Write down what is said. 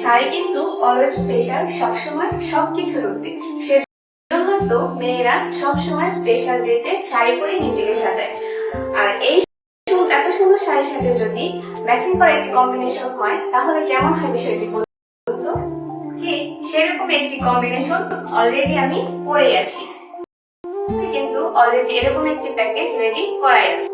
শাড়ি কিন্তু always special, সবসময় সবকিছুর উদ্দিক। সেজন্য তো মেয়েরা সবসময় স্পেশাল ডেতে শাড়ি পরে নিজেকে সাজায়। আর এই এত সুন্দর শাড়ির সাথে যদি ম্যাচিং করা একটি কম্বিনেশন হয় তাহলে কেমন হয় বিষয়টি বলুন তো। ঠিক সেরকম একটি কম্বিনেশন অলরেডি আমি পরে আছি, কিন্তু অলরেডি এরকম একটি প্যাকেজ রেডি করাই আছে।